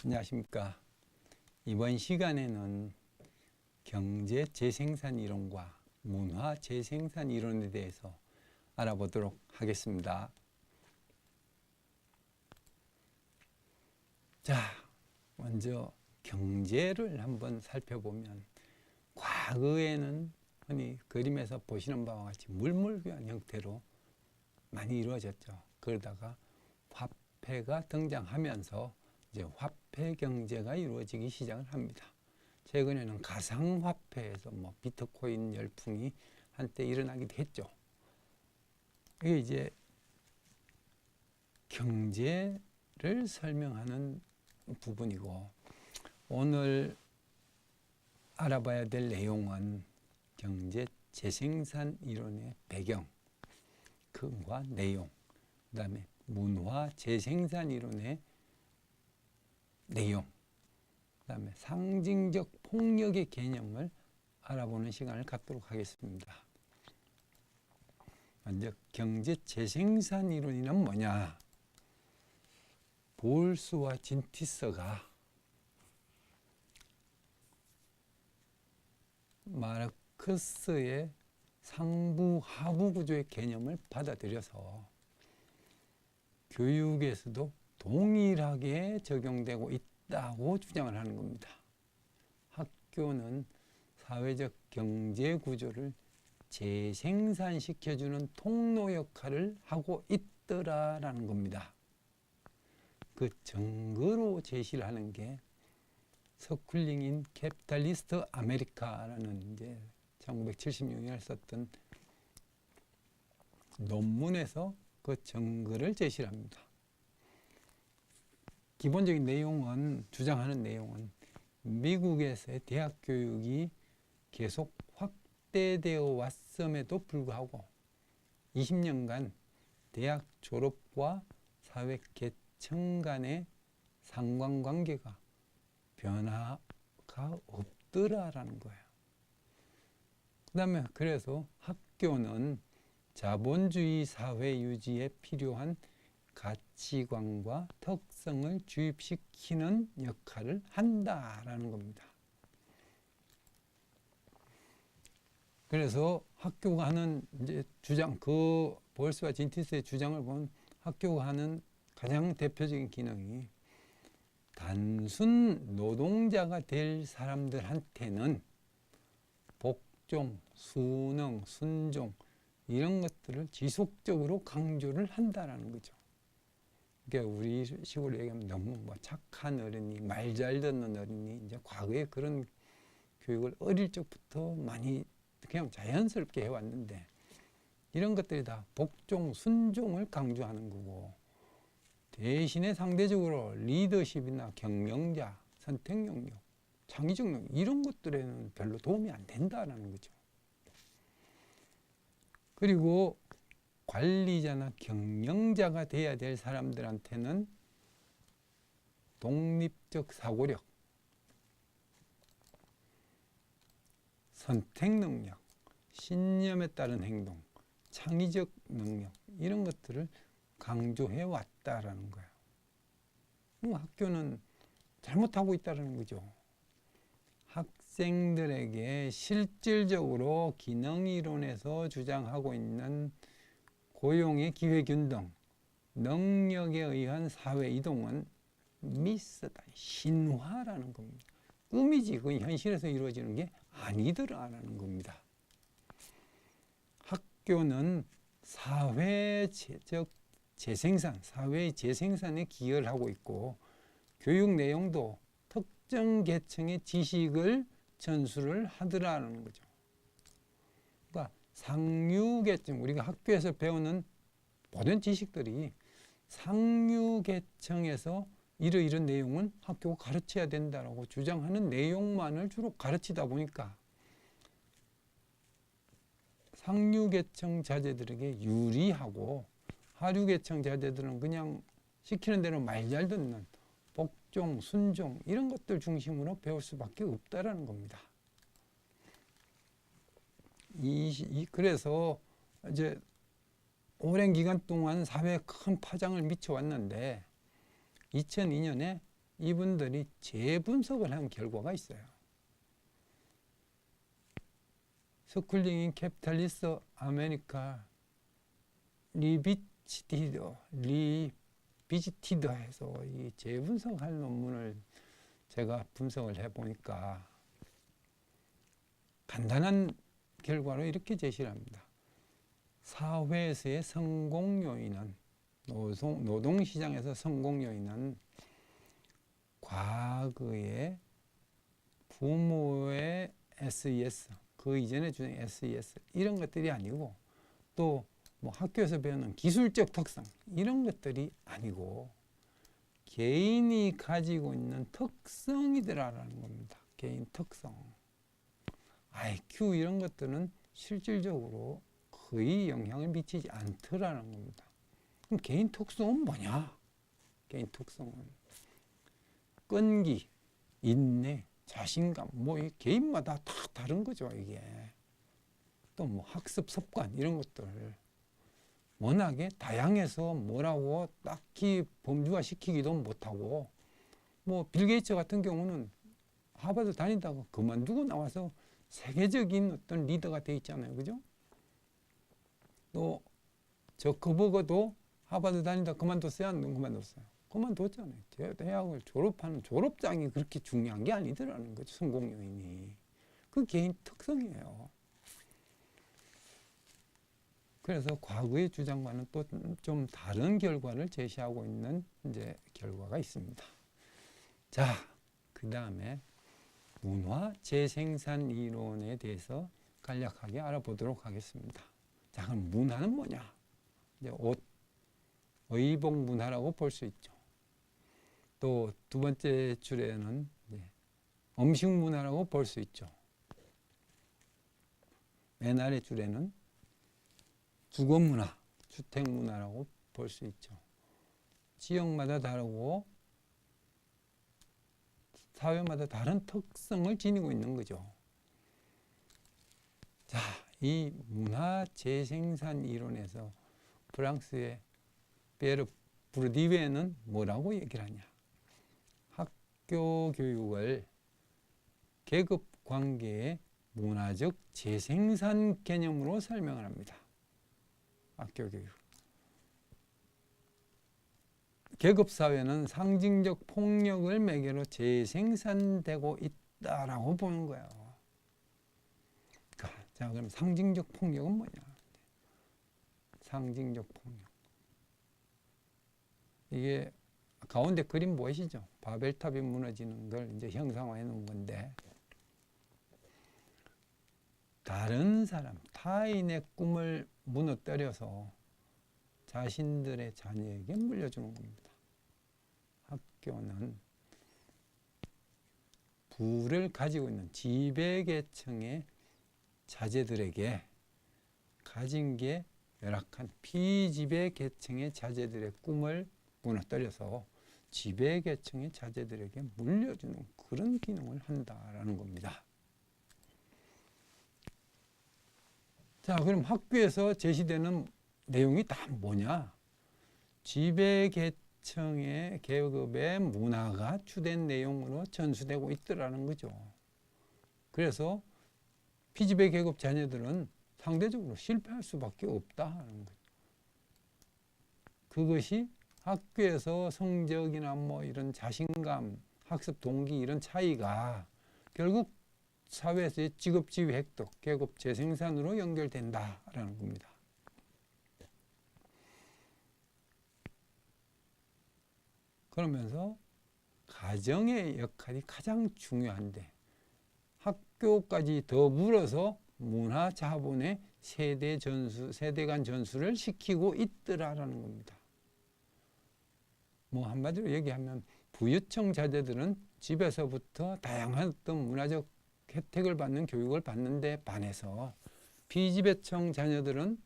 안녕하십니까. 이번 시간에는 경제 재생산 이론과 문화 재생산 이론에 대해서 알아보도록 하겠습니다. 자, 먼저 경제를 한번 살펴보면 과거에는 흔히 그림에서 보시는 바와 같이 물물교환 형태로 많이 이루어졌죠. 그러다가 화폐가 등장하면서 이제 화폐 경제가 이루어지기 시작을 합니다. 최근에는 가상화폐에서 비트코인 열풍이 한때 일어나기도 했죠. 이게 이제 경제를 설명하는 부분이고, 오늘 알아봐야 될 내용은 경제 재생산 이론의 배경, 그와 내용, 그 다음에 문화 재생산 이론의 내용, 그 다음에 상징적 폭력의 개념을 알아보는 시간을 갖도록 하겠습니다. 먼저 경제 재생산 이론이란 뭐냐? 볼스와 진티서가 마르크스의 상부 하부 구조의 개념을 받아들여서 교육에서도 동일하게 적용되고 있다고 주장을 하는 겁니다. 학교는 사회적 경제 구조를 재생산시켜주는 통로 역할을 하고 있더라라는 겁니다. 그 증거로 제시를 하는 게 서쿨링 인 캐피탈리스트 아메리카라는 이제 1976년에 썼던 논문에서 그 증거를 제시를 합니다. 기본적인 내용은, 주장하는 내용은 미국에서의 대학 교육이 계속 확대되어 왔음에도 불구하고 20년간 대학 졸업과 사회 계층 간의 상관관계가 변화가 없더라라는 거예요. 그 다음에 그래서 학교는 자본주의 사회 유지에 필요한 가치관과 특성을 주입시키는 역할을 한다라는 겁니다. 그래서 학교가 하는 이제 주장, 그 볼스와 진티스의 주장을 보면 학교가 하는 가장 대표적인 기능이 단순 노동자가 될 사람들한테는 복종, 순응, 순종 이런 것들을 지속적으로 강조를 한다라는 거죠. 그러니까 우리 식으로 얘기하면 너무 착한 어린이, 말 잘 듣는 어린이, 이제 과거에 그런 교육을 어릴 적부터 많이 그냥 자연스럽게 해왔는데, 이런 것들이 다 복종, 순종을 강조하는 거고, 대신에 상대적으로 리더십이나 경영자, 선택 능력, 창의적 능력 이런 것들에는 별로 도움이 안 된다라는 거죠. 그리고 관리자나 경영자가 돼야 될 사람들한테는 독립적 사고력, 선택 능력, 신념에 따른 행동, 창의적 능력 이런 것들을 강조해 왔다라는 거예요. 학교는 잘못하고 있다는 거죠. 학생들에게 실질적으로 기능이론에서 주장하고 있는 고용의 기회균등, 능력에 의한 사회 이동은 미스다, 신화라는 겁니다. 꿈이지 그건 현실에서 이루어지는 게 아니더라라는 겁니다. 학교는 사회적 재생산, 사회의 재생산에 기여를 하고 있고, 교육 내용도 특정 계층의 지식을 전수를 하더라는 거죠. 그러니까 상류계층, 우리가 학교에서 배우는 모든 지식들이 상류계층에서 이런 내용은 학교가 가르쳐야 된다라고 주장하는 내용만을 주로 가르치다 보니까 상류계층 자제들에게 유리하고, 하류계층 자제들은 그냥 시키는 대로 말 잘 듣는 복종, 순종 이런 것들 중심으로 배울 수밖에 없다라는 겁니다. 그래서 이제 오랜 기간 동안 사회에 큰 파장을 미쳐왔는데 2002년에 이분들이 재분석을 한 결과가 있어요. 스쿨링 인 캐피탈리스트 아메리카 리비지티드해서 이 재분석할 논문을 제가 분석을 해보니까 간단한 결과로 이렇게 제시를 합니다. 사회에서의 성공 요인은 노동시장에서 성공 요인은 과거의 부모의 SES, 그 이전에 주는 SES 이런 것들이 아니고 또 뭐 학교에서 배우는 기술적 특성 이런 것들이 아니고 개인이 가지고 있는 특성이더라라는 겁니다. 개인 특성. IQ 이런 것들은 실질적으로 거의 영향을 미치지 않더라는 겁니다. 그럼 개인 특성은 뭐냐? 개인 특성은 끈기, 인내, 자신감, 뭐 개인마다 다 다른 거죠. 이게 또 뭐 학습 습관 이런 것들 워낙에 다양해서 뭐라고 딱히 범주화 시키기도 못하고, 뭐 빌 게이츠 같은 경우는 하버드 다니다가 그만두고 나와서 세계적인 어떤 리더가 돼 있잖아요. 그죠? 또 저커버거도 하버드 다니다 그만뒀어요? 안 그만뒀어요? 그만뒀잖아요. 대학을 졸업하는 졸업장이 그렇게 중요한 게 아니더라는 거죠. 성공 요인이. 그 개인 특성이에요. 그래서 과거의 주장과는 또 좀 다른 결과를 제시하고 있는 이제 결과가 있습니다. 자, 그 다음에 문화 재생산 이론에 대해서 간략하게 알아보도록 하겠습니다. 자, 그럼 문화는 뭐냐? 이제 옷, 의복 문화라고 볼 수 있죠. 또 두 번째 줄에는 음식 문화라고 볼 수 있죠. 맨 아래 줄에는 주거 문화, 주택 문화라고 볼 수 있죠. 지역마다 다르고 사회마다 다른 특성을 지니고 있는 거죠. 자, 이 문화 재생산 이론에서 프랑스의 피에르 부르디베는 뭐라고 얘기를 하냐? 학교 교육을 계급 관계의 문화적 재생산 개념으로 설명을 합니다. 학교 교육. 계급 사회는 상징적 폭력을 매개로 재생산되고 있다라고 보는 거예요. 자, 그럼 상징적 폭력은 뭐냐? 상징적 폭력. 이게 가운데 그림 보이시죠? 바벨탑이 무너지는 걸 이제 형상화해 놓은 건데, 다른 사람, 타인의 꿈을 무너뜨려서 자신들의 자녀에게 물려주는 겁니다. 학교는 부를 가지고 있는 지배계층의 자제들에게 가진 게 열악한 피지배계층의 자제들의 꿈을 무너뜨려서 지배계층의 자제들에게 물려주는 그런 기능을 한다라는 겁니다. 자, 그럼 학교에서 제시되는 내용이 다 뭐냐? 지배계층의 계급의 문화가 주된 내용으로 전수되고 있더라는 거죠. 그래서 피지배 계급 자녀들은 상대적으로 실패할 수밖에 없다는 거죠. 그것이 학교에서 성적이나 뭐 이런 자신감, 학습 동기 이런 차이가 결국 사회에서의 직업 지위 획득, 계급 재생산으로 연결된다라는 겁니다. 그러면서 가정의 역할이 가장 중요한데 학교까지 더불어서 문화 자본의 세대 간 전수를 시키고 있더라라는 겁니다. 뭐 한마디로 얘기하면 부유층 자제들은 집에서부터 다양한 어떤 문화적 혜택을 받는 교육을 받는데 반해서 비지배층 자녀들은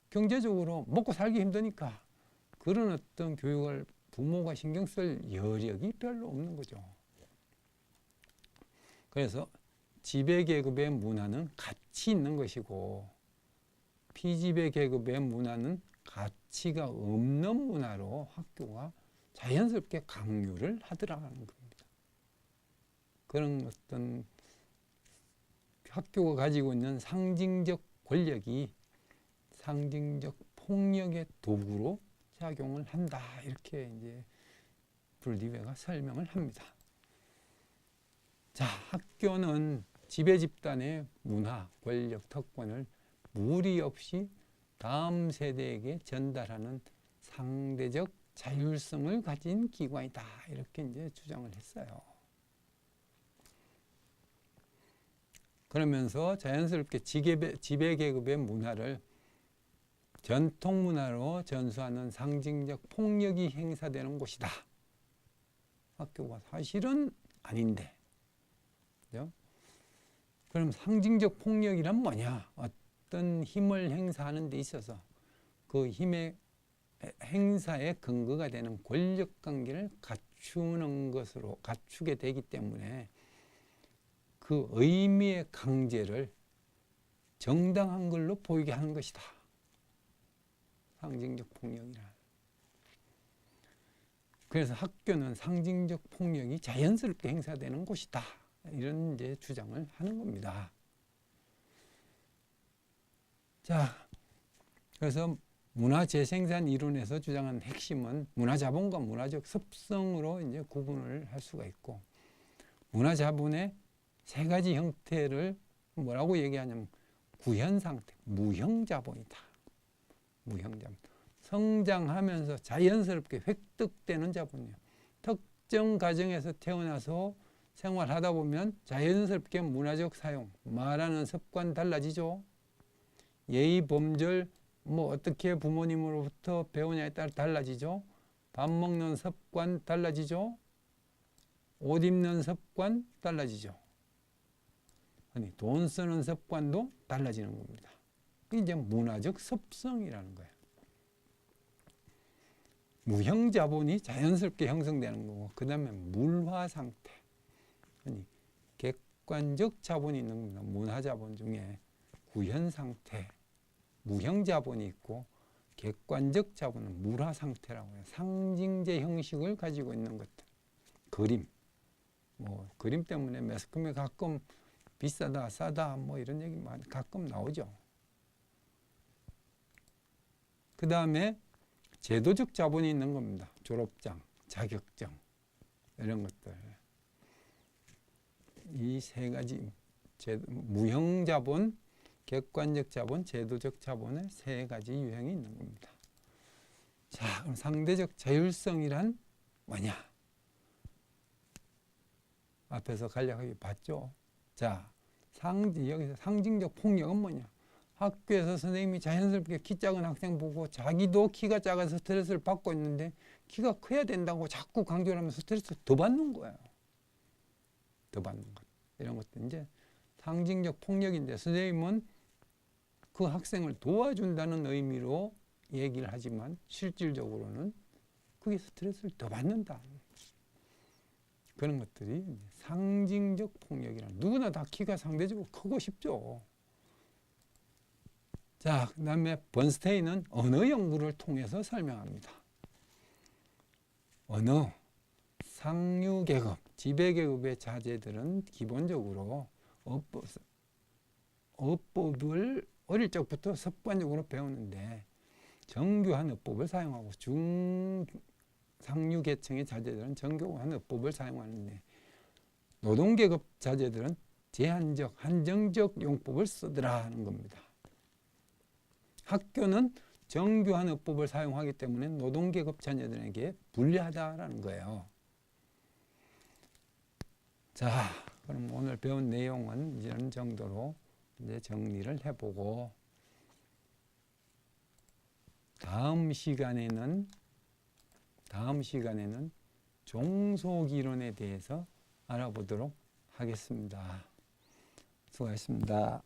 경제적으로 먹고 살기 힘드니까 그런 어떤 교육을 부모가 신경 쓸 여력이 별로 없는 거죠. 그래서 지배계급의 문화는 가치 있는 것이고 피지배계급의 문화는 가치가 없는 문화로 학교가 자연스럽게 강요를 하더라는 겁니다. 그런 어떤 학교가 가지고 있는 상징적 권력이 상징적 폭력의 도구로 작용을 한다. 이렇게 이제 불리베가 설명을 합니다. 자, 학교는 지배 집단의 문화, 권력, 특권을 무리 없이 다음 세대에게 전달하는 상대적 자율성을 가진 기관이다. 이렇게 이제 주장을 했어요. 그러면서 자연스럽게 지배 계급의 문화를 전통 문화로 전수하는 상징적 폭력이 행사되는 곳이다. 학교가 사실은 아닌데. 그죠? 그럼 상징적 폭력이란 뭐냐? 어떤 힘을 행사하는 데 있어서 그 힘의 행사의 근거가 되는 권력 관계를 갖추게 되기 때문에 그 의미의 강제를 정당한 걸로 보이게 하는 것이다. 상징적 폭력이란. 그래서 학교는 상징적 폭력이 자연스럽게 행사되는 곳이다. 이런 이제 주장을 하는 겁니다. 자, 그래서 문화 재생산 이론에서 주장하는 핵심은 문화자본과 문화적 습성으로 이제 구분을 할 수가 있고, 문화자본의 세 가지 형태를 뭐라고 얘기하냐면 구현 상태, 무형자본이다. 무형자본. 성장하면서 자연스럽게 획득되는 자본이에요. 특정 가정에서 태어나서 생활하다 보면 자연스럽게 문화적 사용, 말하는 습관 달라지죠. 예의 범절, 어떻게 부모님으로부터 배우냐에 따라 달라지죠. 밥 먹는 습관 달라지죠. 옷 입는 습관 달라지죠. 아니, 돈 쓰는 습관도 달라지는 겁니다. 이게 이제 문화적 습성이라는 거예요. 무형자본이 자연스럽게 형성되는 거고, 그 다음에 물화 상태. 아니, 객관적 자본이 있는 겁니다. 문화자본 중에 구현 상태, 무형자본이 있고, 객관적 자본은 물화 상태라고 해요. 상징제 형식을 가지고 있는 것들. 그림. 그림 때문에 매스컴에 가끔 비싸다, 싸다, 이런 얘기 가끔 나오죠. 그 다음에 제도적 자본이 있는 겁니다. 졸업장, 자격증, 이런 것들. 이 세 가지, 무형자본, 객관적 자본, 제도적 자본의 세 가지 유형이 있는 겁니다. 자, 그럼 상대적 자율성이란 뭐냐? 앞에서 간략하게 봤죠. 자, 여기서 상징적 폭력은 뭐냐? 학교에서 선생님이 자연스럽게 키 작은 학생 보고 자기도 키가 작아서 스트레스를 받고 있는데 키가 커야 된다고 자꾸 강조를 하면서 스트레스를 더 받는 거예요. 더 받는 것. 이런 것도 이제 상징적 폭력인데, 선생님은 그 학생을 도와준다는 의미로 얘기를 하지만 실질적으로는 그게 스트레스를 더 받는다. 그런 것들이 상징적 폭력이란, 누구나 다 키가 상대적으로 크고 싶죠. 자, 그 다음에 번스테인은 언어 연구를 통해서 설명합니다. 언어, 상류계급, 지배계급의 자제들은 기본적으로 어법을 어릴 적부터 습관적으로 배우는데 정교한 어법을 사용하고, 상류 계층의 자제들은 정교한 어법을 사용하는데, 노동계급 자제들은 제한적, 한정적 용법을 쓰더라 하는 겁니다. 학교는 정교한 어법을 사용하기 때문에 노동계급 자녀들에게 불리하다라는 거예요. 자, 그럼 오늘 배운 내용은 이런 정도로 이제 정리를 해보고, 다음 시간에는 종속이론에 대해서 알아보도록 하겠습니다. 수고하셨습니다.